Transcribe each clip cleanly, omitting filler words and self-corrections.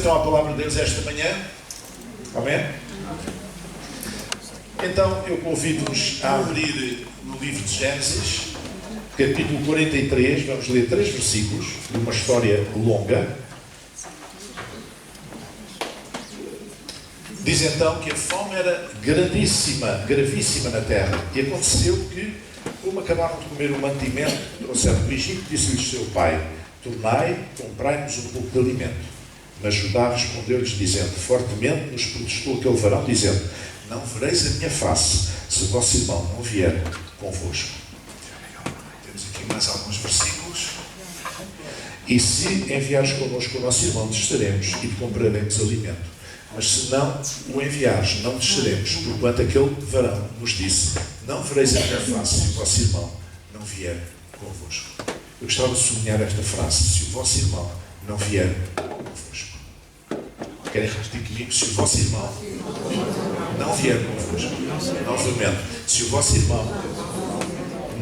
então à palavra de Deus esta manhã? Amém? Então eu convido-vos a abrir no livro de Gênesis, capítulo 43, vamos ler 3 versículos de uma história longa. Diz então que a fome era gravíssima na terra. E aconteceu que, como acabaram de comer o mantimento que trouxeram do Egito, disse-lhes seu pai: tornai, comprai-nos um pouco de alimento. Mas Judá respondeu-lhes, dizendo, fortemente nos protestou aquele varão, dizendo, não vereis a minha face, se o vosso irmão não vier convosco. Temos aqui mais alguns versículos. E se enviares connosco o nosso irmão, desceremos e te compraremos alimento. Mas se não o enviares, não desceremos, porquanto aquele varão nos disse, não vereis a minha face, se o vosso irmão não vier convosco. Eu gostava de sublinhar esta frase, se o vosso irmão não vier convosco. Querem repetir comigo? Se o vosso irmão não vier convosco. Novamente, se o vosso irmão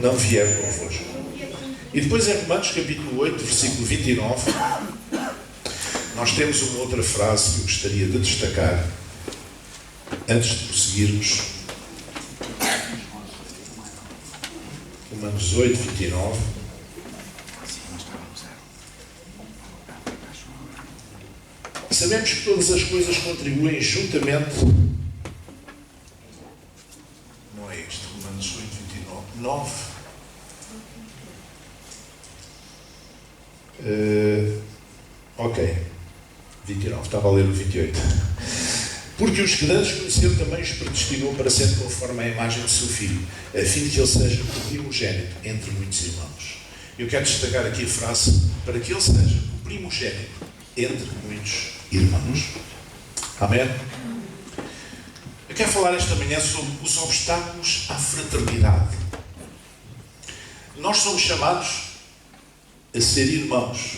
não vier convosco. E depois em Romanos capítulo 8, versículo 29, nós temos uma outra frase que eu gostaria de destacar antes de prosseguirmos. Romanos 8, 29. Sabemos que todas as coisas contribuem juntamente. Não é isto, Romanos 8, 29. 9. Ok. 29, estava a ler o 28. Porque os que antes conheceu também os predestinou para ser conforme a imagem do seu filho, a fim de que ele seja o primogénito entre muitos irmãos. Eu quero destacar aqui a frase, para que ele seja o primogénito entre muitos irmãos. Amém? Eu quero falar esta manhã sobre os obstáculos à fraternidade. Nós somos chamados a ser irmãos,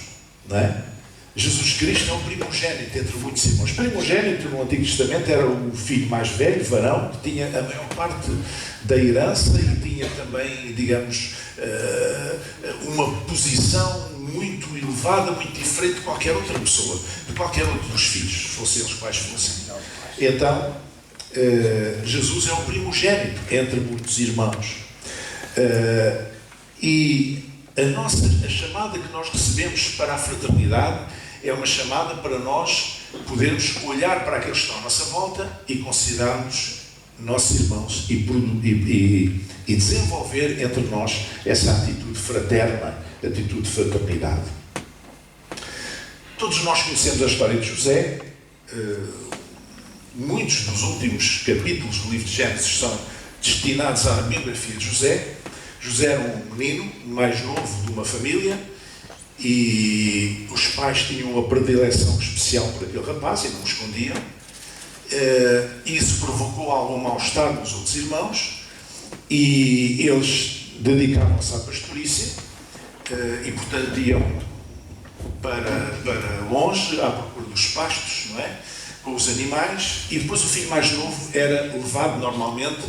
não é? Jesus Cristo é o primogénito entre muitos irmãos. Primogénito no Antigo Testamento era o filho mais velho, varão, que tinha a maior parte da herança e tinha também, digamos, uma posição muito elevada, muito diferente de qualquer outra pessoa, de qualquer outro dos filhos, fossem eles quais fossem. Então, Jesus é o primogénito entre muitos irmãos. E a chamada que nós recebemos para a fraternidade é uma chamada para nós podermos olhar para aqueles que estão à nossa volta e considerarmos nossos irmãos e desenvolver entre nós essa atitude fraterna, atitude de fraternidade. Todos nós conhecemos a história de José. Muitos dos últimos capítulos do livro de Gênesis são destinados à biografia de José. José era um menino mais novo de uma família e os pais tinham uma predileção especial por aquele rapaz e não o escondiam. Isso provocou algum mal-estar nos outros irmãos e eles dedicavam-se à pastorícia e, portanto, iam para longe à procura dos pastos, não é? Com os animais, e depois o filho mais novo era levado normalmente,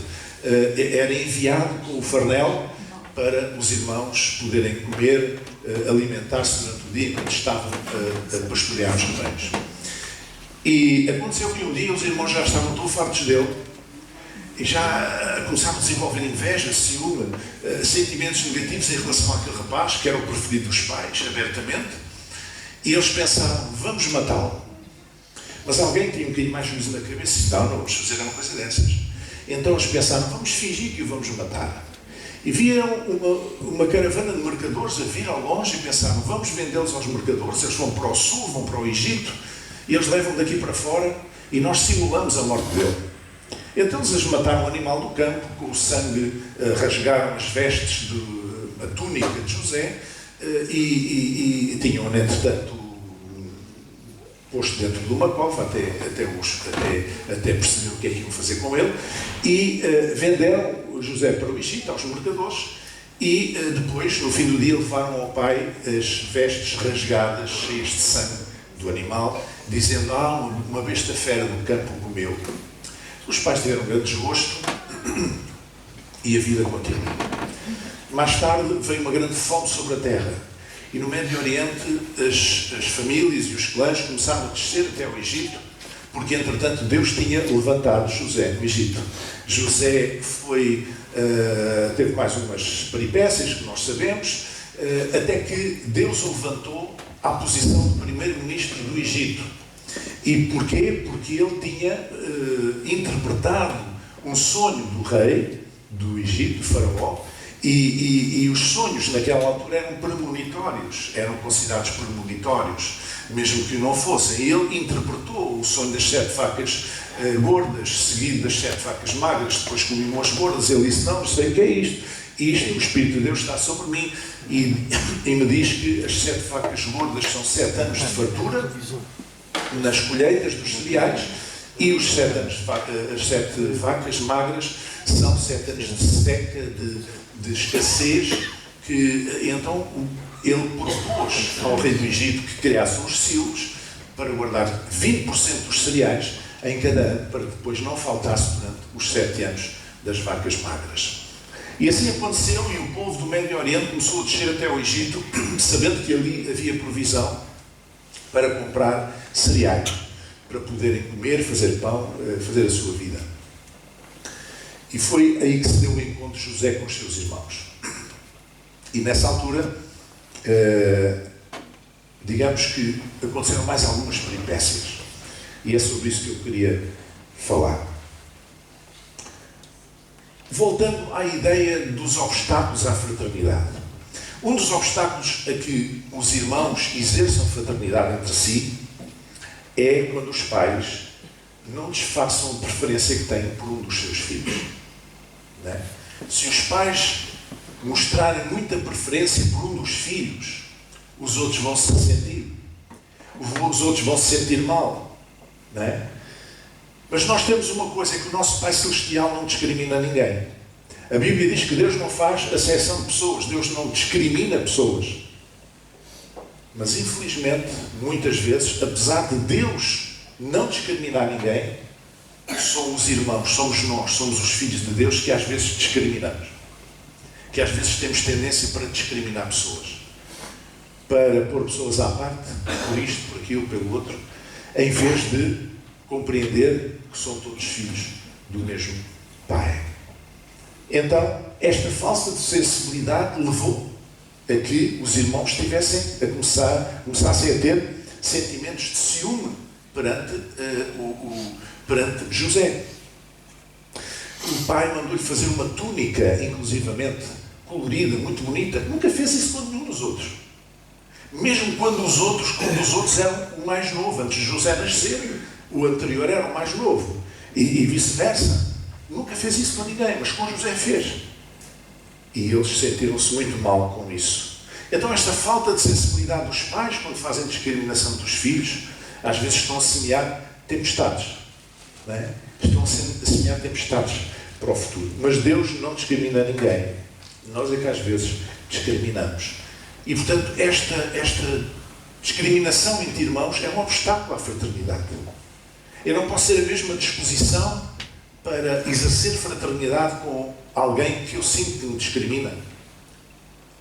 era enviado com o farnel para os irmãos poderem comer, alimentar-se durante o dia enquanto estavam a pastorear os rebanhos. E aconteceu que um dia os irmãos já estavam tão fartos dele e já começaram a desenvolver inveja, ciúme, sentimentos negativos em relação àquele rapaz, que era o preferido dos pais, abertamente, e eles pensaram, vamos matá-lo. Mas alguém tinha um bocadinho mais juízo na cabeça e disse, não vamos fazer uma coisa dessas. Então eles pensaram, vamos fingir que o vamos matar. E viram uma caravana de mercadores a vir ao longe e pensaram, vamos vendê-los aos mercadores, eles vão para o sul, vão para o Egito, e eles levam daqui para fora, e nós simulamos a morte dele. Então eles mataram o animal do campo, com o sangue rasgaram as vestes, a túnica de José, e tinham, entretanto, posto dentro de uma cova, até perceber o que é que iam fazer com ele, e venderam José para o Egito, aos mercadores, e depois, no fim do dia, levaram ao pai as vestes rasgadas, cheias de sangue do animal, dizendo, uma besta fera do campo comeu. Os pais tiveram um grande desgosto e a vida continua. Mais tarde veio uma grande fome sobre a terra E no Médio Oriente as famílias e os clãs começaram a descer até o Egito, porque entretanto Deus tinha levantado José no Egito. José teve mais umas peripécias que nós sabemos, até que Deus o levantou à posição de primeiro-ministro do Egito. E porquê? Porque ele tinha interpretado um sonho do rei do Egito, do faraó, e os sonhos naquela altura eram premonitórios, eram considerados premonitórios, mesmo que não fossem. E ele interpretou o sonho das 7 facas gordas, seguido das 7 facas magras, depois comiam as gordas. Ele disse: não sei o que é isto. O Espírito de Deus está sobre mim e me diz que as 7 facas gordas são 7 anos de fartura nas colheitas dos cereais, e os 7 anos, as 7 vacas magras são 7 anos de seca, de escassez, que então ele propôs ao rei do Egito que criasse uns silos para guardar 20% dos cereais em cada ano, para que depois não faltasse durante os 7 anos das vacas magras. E assim aconteceu, e o povo do Médio Oriente começou a descer até o Egito, sabendo que ali havia provisão para comprar cereais, para poderem comer, fazer pão, fazer a sua vida. E foi aí que se deu o encontro de José com os seus irmãos. E nessa altura, digamos que aconteceram mais algumas peripécias. E é sobre isso que eu queria falar. Voltando à ideia dos obstáculos à fraternidade. Um dos obstáculos a que os irmãos exerçam fraternidade entre si é quando os pais não disfarçam a preferência que têm por um dos seus filhos. Não é? Se os pais mostrarem muita preferência por um dos filhos, os outros vão se ressentir. Os outros vão se sentir mal. Não é? Mas nós temos uma coisa, é que o nosso Pai Celestial não discrimina ninguém. A Bíblia diz que Deus não faz acepção de pessoas, Deus não discrimina pessoas. Mas infelizmente, muitas vezes, apesar de Deus não discriminar ninguém, somos irmãos, somos nós, somos os filhos de Deus que às vezes discriminamos. Que às vezes temos tendência para discriminar pessoas. Para pôr pessoas à parte, por isto, por aquilo, pelo outro, em vez de compreender que são todos filhos do mesmo Pai. Então, esta falsa sensibilidade levou a que os irmãos começassem a ter sentimentos de ciúme perante José. O pai mandou-lhe fazer uma túnica, inclusivamente colorida, muito bonita. Nunca fez isso com nenhum dos outros. Mesmo quando os outros eram o mais novo. Antes de José nascer, o anterior era o mais novo. E vice-versa. Nunca fez isso com ninguém, mas com José fez. E eles sentiram-se muito mal com isso. Então esta falta de sensibilidade dos pais, quando fazem discriminação dos filhos, às vezes estão a semear tempestades. Não é? Estão a semear tempestades para o futuro. Mas Deus não discrimina ninguém. Nós é que às vezes discriminamos. E portanto esta discriminação entre irmãos é um obstáculo à fraternidade. Eu não posso ter a mesma disposição para exercer fraternidade com alguém que eu sinto que me discrimina,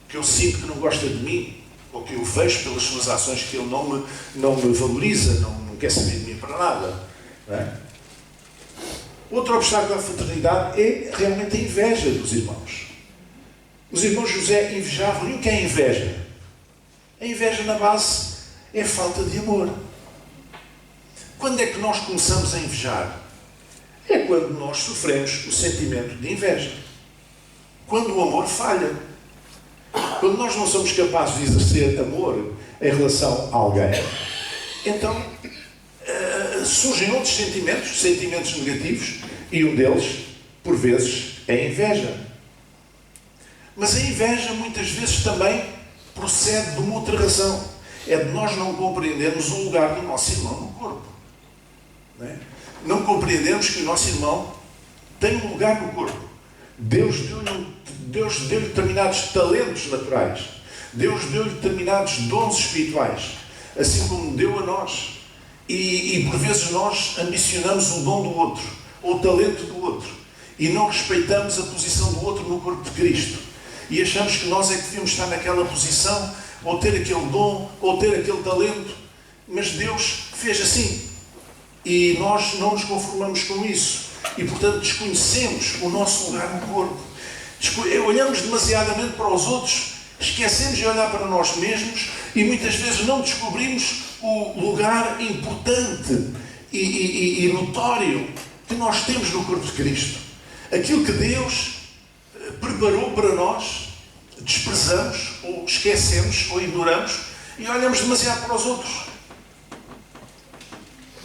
que eu sinto que não gosta de mim, ou que eu vejo pelas suas ações que ele não me valoriza, não quer saber de mim para nada. Não é? Outro obstáculo à fraternidade é realmente a inveja dos irmãos. Os irmãos José invejavam. E o que é inveja? A inveja, na base, é falta de amor. Quando é que nós começamos a invejar? É quando nós sofremos o sentimento de inveja. Quando o amor falha. Quando nós não somos capazes de exercer amor em relação a alguém, então surgem outros sentimentos negativos, e um deles, por vezes, é a inveja. Mas a inveja, muitas vezes, também procede de uma outra razão. É de nós não compreendermos o lugar do nosso irmão no corpo. Não é? Não compreendemos que o nosso irmão tem um lugar no corpo. Deus deu-lhe determinados talentos naturais. Deus deu-lhe determinados dons espirituais. Assim como deu a nós. E por vezes nós ambicionamos o dom do outro, ou o talento do outro. E não respeitamos a posição do outro no corpo de Cristo. E achamos que nós é que devíamos estar naquela posição ou ter aquele dom, ou ter aquele talento, mas Deus fez assim. E nós não nos conformamos com isso. E, portanto, desconhecemos o nosso lugar no corpo. Olhamos demasiadamente para os outros, esquecemos de olhar para nós mesmos e muitas vezes não descobrimos o lugar importante e notório que nós temos no corpo de Cristo. Aquilo que Deus preparou para nós, desprezamos, ou esquecemos, ou ignoramos, e olhamos demasiado para os outros.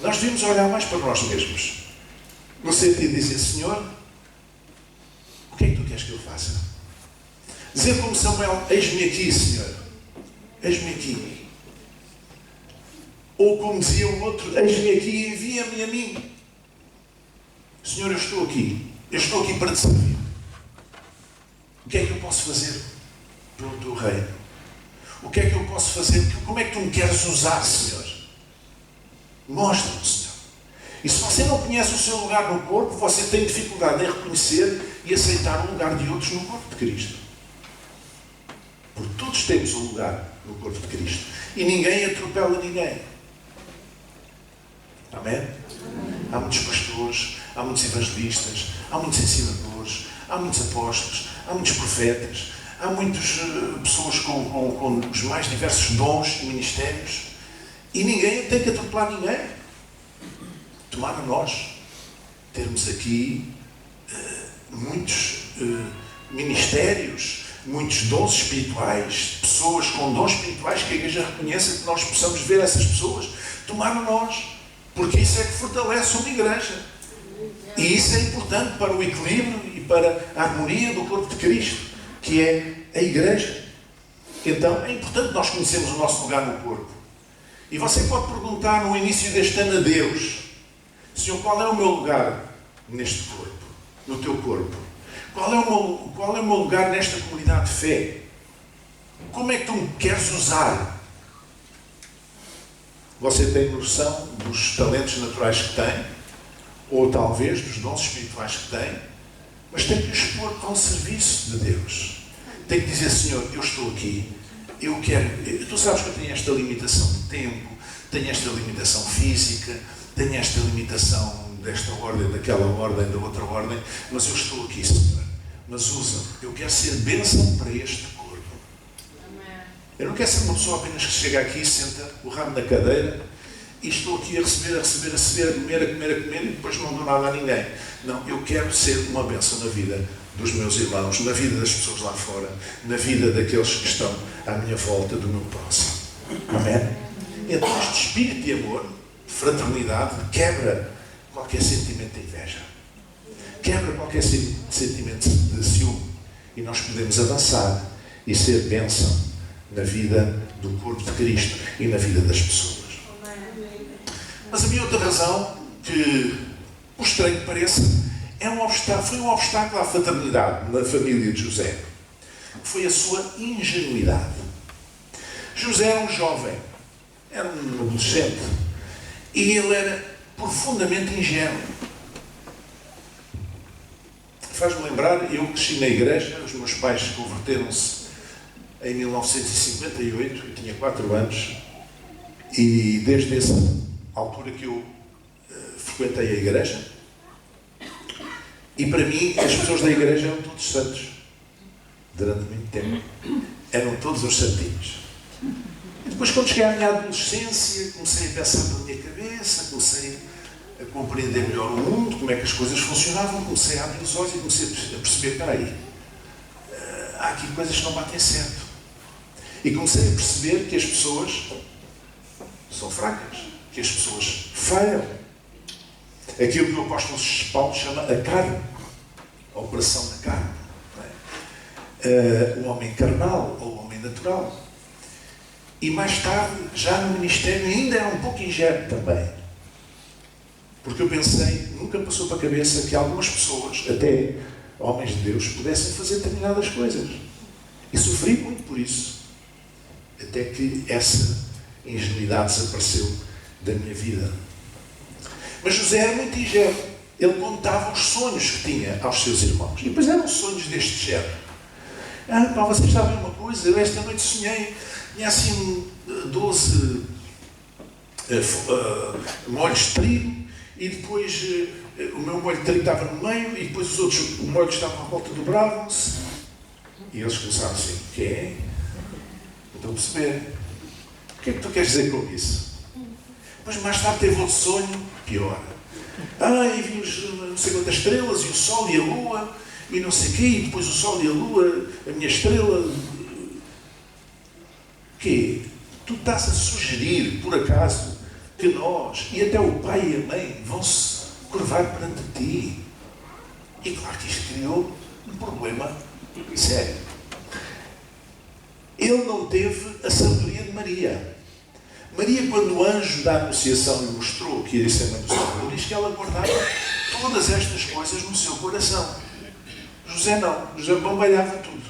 Nós devíamos olhar mais para nós mesmos, no sentido de dizer: Senhor, o que é que tu queres que eu faça? Dizer como Samuel: eis-me aqui, Senhor, eis-me aqui. Ou como dizia o outro: eis-me aqui e envia-me a mim. Senhor, eu estou aqui para te servir. O que é que eu posso fazer pelo teu reino? O que é que eu posso fazer? Como é que tu me queres usar, Senhor? Mostra-me, Senhor. E se você não conhece o seu lugar no corpo, você tem dificuldade em reconhecer e aceitar o lugar de outros no corpo de Cristo. Porque todos temos um lugar no corpo de Cristo. E ninguém atropela ninguém. Amém? Há muitos pastores, há muitos evangelistas, há muitos ensinadores, há muitos apóstolos, há muitos profetas, há muitas pessoas com os mais diversos dons e ministérios. E ninguém tem que atropelar ninguém. Tomara nós termos aqui muitos ministérios, muitos dons espirituais, pessoas com dons espirituais que a igreja reconheça, que nós possamos ver essas pessoas. Tomara nós, porque isso é que fortalece uma igreja. E isso é importante para o equilíbrio e para a harmonia do corpo de Cristo, que é a igreja. Então é importante nós conhecermos o nosso lugar no corpo. E você pode perguntar no início deste ano a Deus: Senhor, qual é o meu lugar neste corpo, no teu corpo? Qual é o meu lugar nesta comunidade de fé? Como é que tu me queres usar? Você tem noção dos talentos naturais que tem, ou talvez dos dons espirituais que tem, mas tem que os pôr ao serviço de Deus. Tem que dizer: Senhor, eu estou aqui, eu quero... Tu sabes que eu tenho esta limitação de tempo, tenho esta limitação física, tenho esta limitação desta ordem, daquela ordem, da outra ordem, mas eu estou aqui, Senhor. Mas usa-me. Eu quero ser bênção para este corpo. Eu não quero ser uma pessoa apenas que chega aqui, senta o ramo na cadeira e estou aqui a receber, a comer e depois não dou nada a ninguém. Não, eu quero ser uma bênção na vida dos meus irmãos, na vida das pessoas lá fora, na vida daqueles que estão à minha volta, do meu próximo. Amém? Então este espírito de amor, de fraternidade, quebra qualquer sentimento de inveja. Quebra qualquer sentimento de ciúme. E nós podemos avançar e ser bênção na vida do corpo de Cristo e na vida das pessoas. Mas havia outra razão que, por estranho que pareça, foi um obstáculo à fraternidade na família de José. Foi a sua ingenuidade. José era um jovem, era um adolescente, e ele era profundamente ingênuo. Faz-me lembrar, eu cresci na igreja, os meus pais converteram-se em 1958, eu tinha 4 anos, e desde essa altura que eu frequentei a igreja, e para mim as pessoas da igreja eram todos santos. Durante muito tempo eram todos os santinhos. E depois, quando cheguei à minha adolescência, comecei a pensar pela minha cabeça, comecei a compreender melhor o mundo, como é que as coisas funcionavam, comecei a abrir os olhos e comecei a perceber: espera aí, há aqui coisas que não batem certo. E comecei a perceber que as pessoas são fracas, que as pessoas falham. Aquilo que o apóstolo Paulo chama a carne, a operação da carne. Não é? O homem carnal ou o homem natural. E mais tarde, já no ministério, ainda era um pouco ingênuo também. Porque eu pensei, nunca passou para a cabeça que algumas pessoas, até homens de Deus, pudessem fazer determinadas coisas. E sofri muito por isso. Até que essa ingenuidade desapareceu da minha vida. Mas José era muito ingênuo. Ele contava os sonhos que tinha aos seus irmãos. E depois eram sonhos deste género. Vocês sabem uma coisa? Eu esta noite sonhei tinha assim 12 molhos de trigo, e depois o meu molho de trigo estava no meio, e depois os outros molhos estavam à volta, dobravam-se, e eles começaram assim: o que é? Estou a perceber. O que é que tu queres dizer com isso? Depois mais tarde teve outro sonho, pior. E vi não sei quantas estrelas, e o sol e a lua, e não sei o quê, e depois o sol e a lua, a minha estrela. O quê? Tu estás a sugerir, por acaso, que nós, e até o pai e a mãe, vão se curvar perante ti. E claro que isto criou um problema sério. Ele não teve a sabedoria de Maria. Maria, quando o anjo da Anunciação lhe mostrou que iria ser mãe do Salvador, diz que ela guardava todas estas coisas no seu coração. José não. José bombalhava tudo.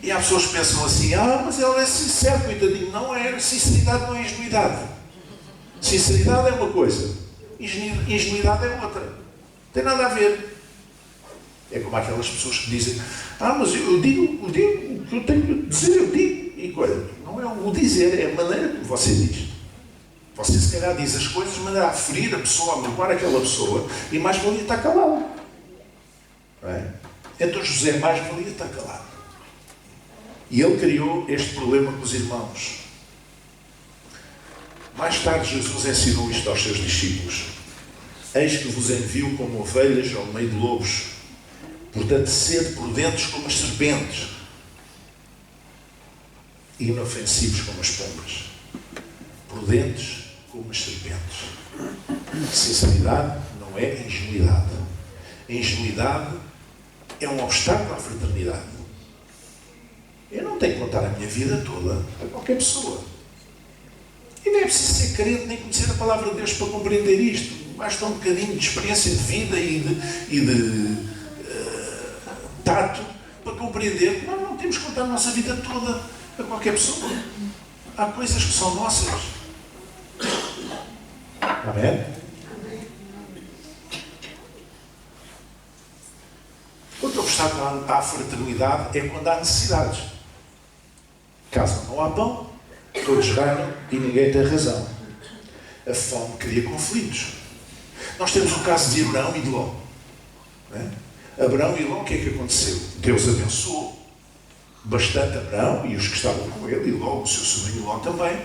E há pessoas que pensam assim: mas ela é sincera, coitadinho. Não é. Sinceridade não é ingenuidade. Sinceridade é uma coisa, ingenuidade é outra. Não tem nada a ver. É como aquelas pessoas que dizem: mas eu digo o que eu tenho a dizer, eu digo. E coisa, não é o dizer, é a maneira como você diz. Você se calhar diz as coisas de maneira a ferir a pessoa, a magoar aquela pessoa, e mais valia estar calado. Não é? Então José mais valia estar calado. E ele criou este problema com os irmãos. Mais tarde Jesus ensinou isto aos seus discípulos: eis que vos envio como ovelhas ao meio de lobos, portanto sede prudentes como as serpentes e inofensivos como as pombas. Prudentes como as serpentes. Sinceridade não é ingenuidade. A ingenuidade é um obstáculo à fraternidade. Eu não tenho que contar a minha vida toda a qualquer pessoa. E não é preciso ser crente nem conhecer a palavra de Deus para compreender isto. Basta um bocadinho de experiência de vida e de tato para compreender que nós não temos que contar a nossa vida toda a qualquer pessoa. Há coisas que são nossas. Amém? Outro obstáculo à fraternidade é quando há necessidades. Caso não há pão, todos ganham e ninguém tem razão. A fome cria conflitos. Nós temos o caso de Abraão e de Ló. Abraão e Ló, o que é que aconteceu? Deus abençoou bastante Abraão e os que estavam com ele, e Ló, o seu sobrinho Ló também.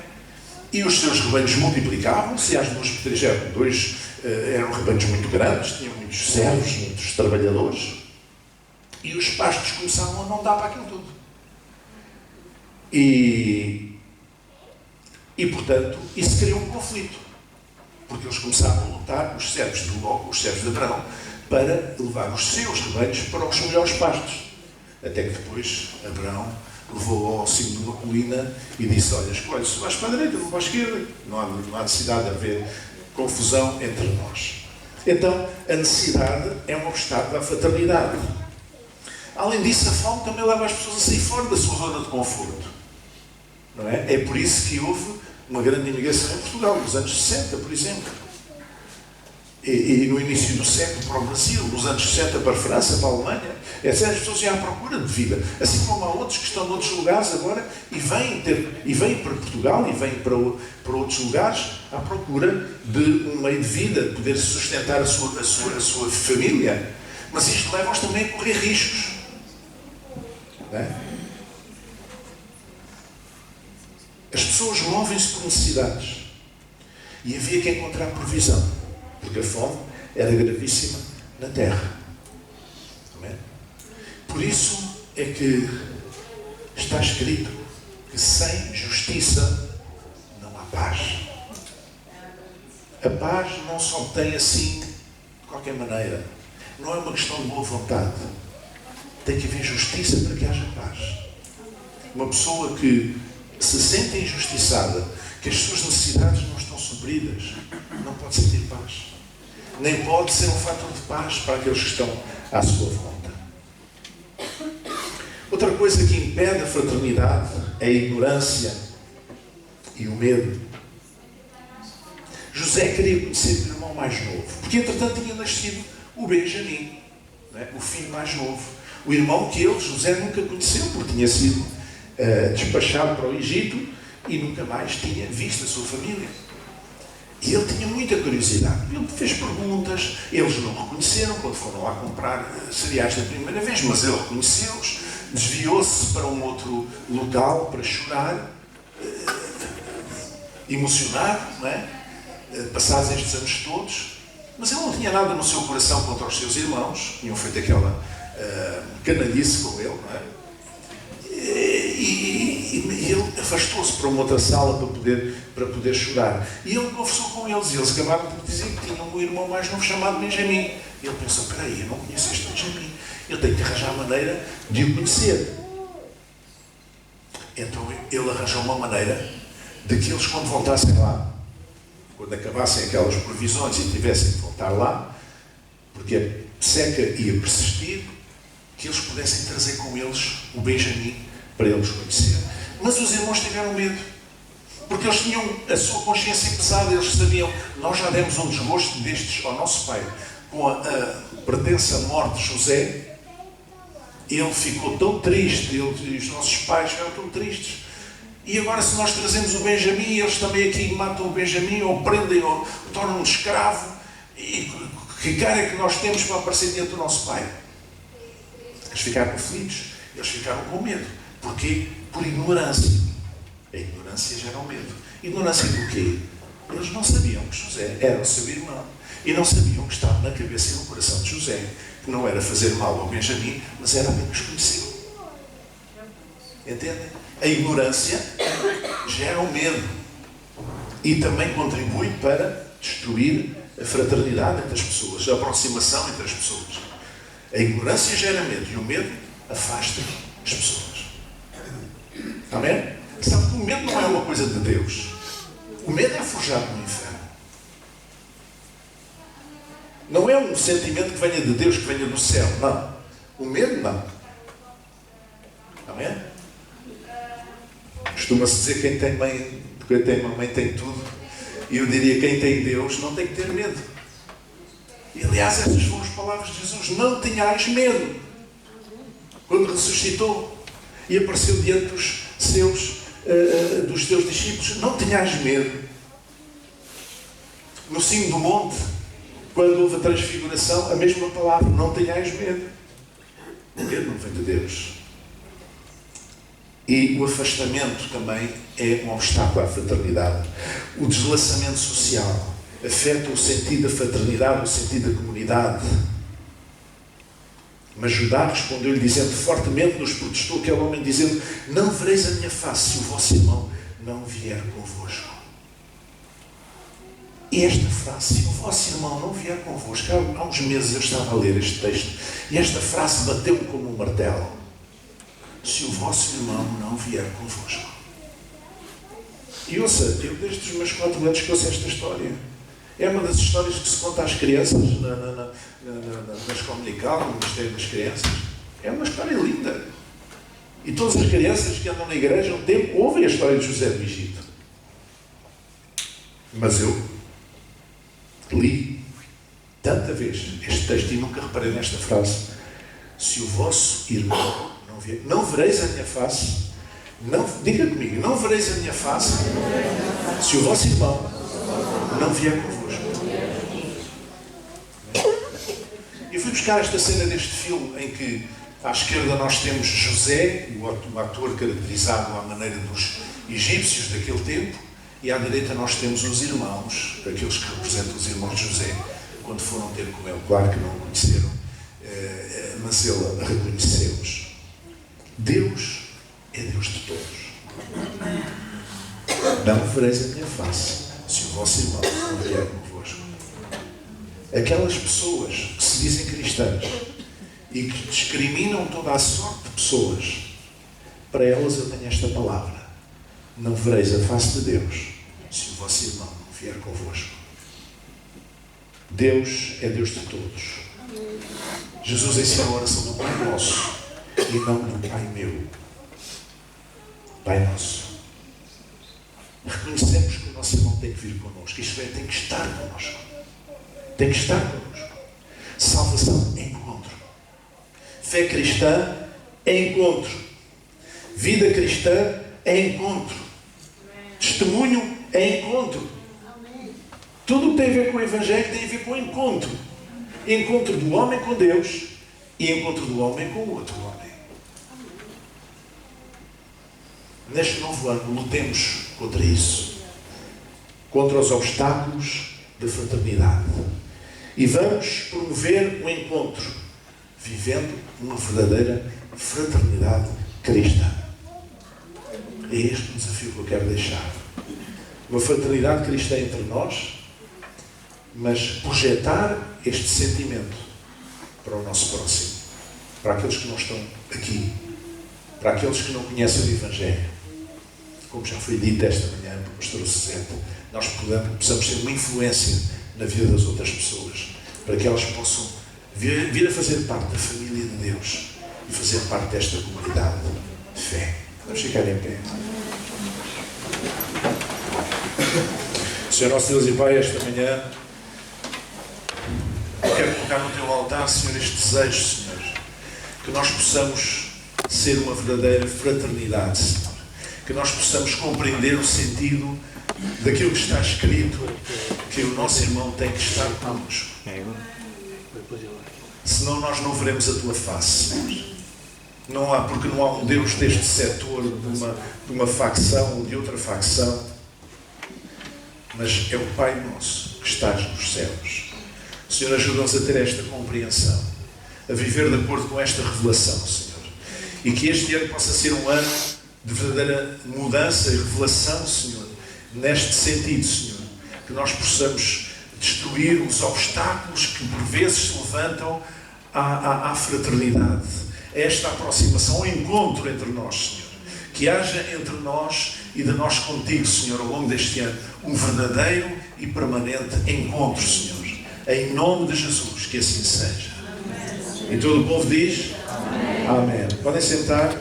E os seus rebanhos multiplicavam-se, e às duas por três eram rebanhos muito grandes, tinham muitos servos, muitos trabalhadores, e os pastos começavam a não dar para aquilo tudo. E portanto, isso criou um conflito, porque eles começaram a lutar, os servos de Ló, os servos de Abraão, para levar os seus rebanhos para os melhores pastos. Até que depois Abraão levou ao cimo de uma colina e disse: olha, escolhe, se vais para a direita, não para a esquerda. Não há necessidade de haver confusão entre nós. Então, a necessidade é um obstáculo à fraternidade. Além disso, a fome também leva as pessoas a sair fora da sua zona de conforto. Não é? É por isso que houve uma grande imigração em Portugal, nos anos 60, por exemplo. E no início do século para o Brasil, nos anos 60 para a França, para a Alemanha, as pessoas iam à procura de vida. Assim como há outros que estão noutros lugares agora e vêm para Portugal e vêm para outros lugares à procura de um meio de vida, de poder sustentar a sua família. Mas isto leva-os também a correr riscos. Não é? As pessoas movem-se por necessidades. E havia que encontrar provisão. Porque a fome era gravíssima na terra. Amém? Por isso é que está escrito que sem justiça não há paz. A paz não se obtém assim, de qualquer maneira. Não é uma questão de boa vontade. Tem que haver justiça para que haja paz. Uma pessoa que se sente injustiçada, que as suas necessidades não estão supridas, não pode sentir paz. Nem pode ser um fator de paz para aqueles que estão à sua volta. Outra coisa que impede a fraternidade é a ignorância e o medo. José queria conhecer o irmão mais novo, porque entretanto tinha nascido o Benjamim, não é? O filho mais novo. O irmão que ele, José, nunca conheceu, porque tinha sido despachado para o Egito e nunca mais tinha visto a sua família. E ele tinha muita curiosidade. Ele fez perguntas, eles não reconheceram quando foram lá comprar cereais da primeira vez, mas ele reconheceu-os, desviou-se para um outro local para chorar, emocionado, não é? Passados estes anos todos, mas ele não tinha nada no seu coração contra os seus irmãos, tinham feito aquela canalhice com ele, não é? E ele afastou-se para uma outra sala para poder chorar. E ele conversou com eles, e eles acabaram por dizer que tinham um irmão mais novo chamado Benjamim. E ele pensou, espera aí, eu não conheço este Benjamim, eu tenho que arranjar a maneira de o conhecer. Então ele arranjou uma maneira de que eles, quando voltassem lá, quando acabassem aquelas provisões e tivessem que voltar lá, porque a seca ia persistir, que eles pudessem trazer com eles o Benjamim para eles conhecer. Mas os irmãos tiveram medo, porque eles tinham a sua consciência pesada, eles sabiam, nós já demos um desgosto destes ao nosso pai, com a pertença à morte de José, ele ficou tão triste, ele e os nossos pais ficaram tão tristes. E agora, se nós trazemos o Benjamim, eles também aqui matam o Benjamim, ou prendem, ou tornam-no escravo, e que cara é que nós temos para aparecer diante do nosso pai? Eles ficaram aflitos, eles ficaram com medo. Porquê? Por ignorância. A ignorância gera o medo. Ignorância do quê? Eles não sabiam que José era o seu irmão. E não sabiam que estava na cabeça e no coração de José, que não era fazer mal ao Benjamim, mas era apenas conhecê-lo. Entendem? A ignorância gera o medo. E também contribui para destruir a fraternidade entre as pessoas, a aproximação entre as pessoas. A ignorância gera medo e o medo afasta as pessoas. Amém? Sabe que o medo não é uma coisa de Deus. O medo é forjado no inferno. Não é um sentimento que venha de Deus, que venha do céu. Não. O medo não. Amém? Costuma-se dizer quem tem mãe, quem tem mamãe tem tudo. E eu diria quem tem Deus não tem que ter medo. E aliás, essas foram as palavras de Jesus. Não tenhais medo. Quando ressuscitou e apareceu diante dos teus discípulos, não tenhais medo. No cimo do monte, quando houve a transfiguração, a mesma palavra, não tenhais medo. O medo não vem de Deus. E o afastamento também é um obstáculo à fraternidade. O deslaçamento social afeta o sentido da fraternidade, o sentido da comunidade. Mas Judá respondeu-lhe dizendo, fortemente nos protestou aquele homem, dizendo, não vereis a minha face se o vosso irmão não vier convosco. E esta frase, se o vosso irmão não vier convosco, há uns meses eu estava a ler este texto, e esta frase bateu-me como um martelo. Se o vosso irmão não vier convosco. E ouça, eu desde os meus 4 anos que ouço esta história. É uma das histórias que se conta às crianças na escola dominical, no Ministério das Crianças. É uma história linda. E todas as crianças que andam na igreja um tempo ouvem a história de José do Egito. Mas eu li tanta vez este texto e nunca reparei nesta frase. Se o vosso irmão não vier, não vereis a minha face. Não, diga comigo, não vereis a minha face se o vosso irmão não vier convosco. Eu fui buscar esta cena deste filme em que à esquerda nós temos José, o ator caracterizado à maneira dos egípcios daquele tempo, e à direita nós temos os irmãos, aqueles que representam os irmãos de José, quando foram ter com ele. Claro que não o conheceram, mas ele reconheceu-os. Deus é Deus de todos. Não vereis a minha face se o vosso irmão não vier convosco. Aquelas pessoas que se dizem cristãs e que discriminam toda a sorte de pessoas, para elas eu tenho esta palavra: não vereis a face de Deus se o vosso irmão não vier convosco. Deus é Deus de todos. Jesus ensinou a oração do Pai Nosso e não do Pai meu. Pai Nosso. Reconhecemos que o nosso irmão tem que vir connosco, isto é, tem que estar connosco. Tem que estar connosco. Salvação é encontro. Fé cristã é encontro. Vida cristã é encontro. Testemunho é encontro. Tudo o que tem a ver com o Evangelho tem a ver com encontro. Encontro do homem com Deus e encontro do homem com o outro homem. Neste novo ano, lutemos contra isso. Contra os obstáculos da fraternidade. E vamos promover um encontro, vivendo uma verdadeira fraternidade cristã. É este o desafio que eu quero deixar. Uma fraternidade cristã entre nós, mas projetar este sentimento para o nosso próximo, para aqueles que não estão aqui, para aqueles que não conhecem o Evangelho. Como já foi dito esta manhã pelo pastor Suzete, nós precisamos ser uma influência na vida das outras pessoas, para que elas possam vir a fazer parte da família de Deus e fazer parte desta comunidade de fé. Vamos ficar em pé. Senhor nosso Deus e Pai, esta manhã eu quero colocar no teu altar, Senhor, este desejo, Senhor, que nós possamos ser uma verdadeira fraternidade, Senhor, que nós possamos compreender o sentido daquilo que está escrito, que o nosso irmão tem que estar connosco. Senão nós não veremos a tua face, Senhor. Porque não há um Deus deste setor, de uma facção ou de outra facção, mas é o Pai nosso que estás nos céus. Senhor, ajuda-nos a ter esta compreensão, a viver de acordo com esta revelação, Senhor. E que este ano possa ser um ano de verdadeira mudança e revelação, Senhor, neste sentido, Senhor. Que nós possamos destruir os obstáculos que por vezes se levantam à fraternidade, a esta aproximação, ao encontro entre nós, Senhor. Que haja entre nós e de nós contigo, Senhor, ao longo deste ano, um verdadeiro e permanente encontro, Senhor. Em nome de Jesus, que assim seja. E todo o povo diz? Amém. Podem sentar.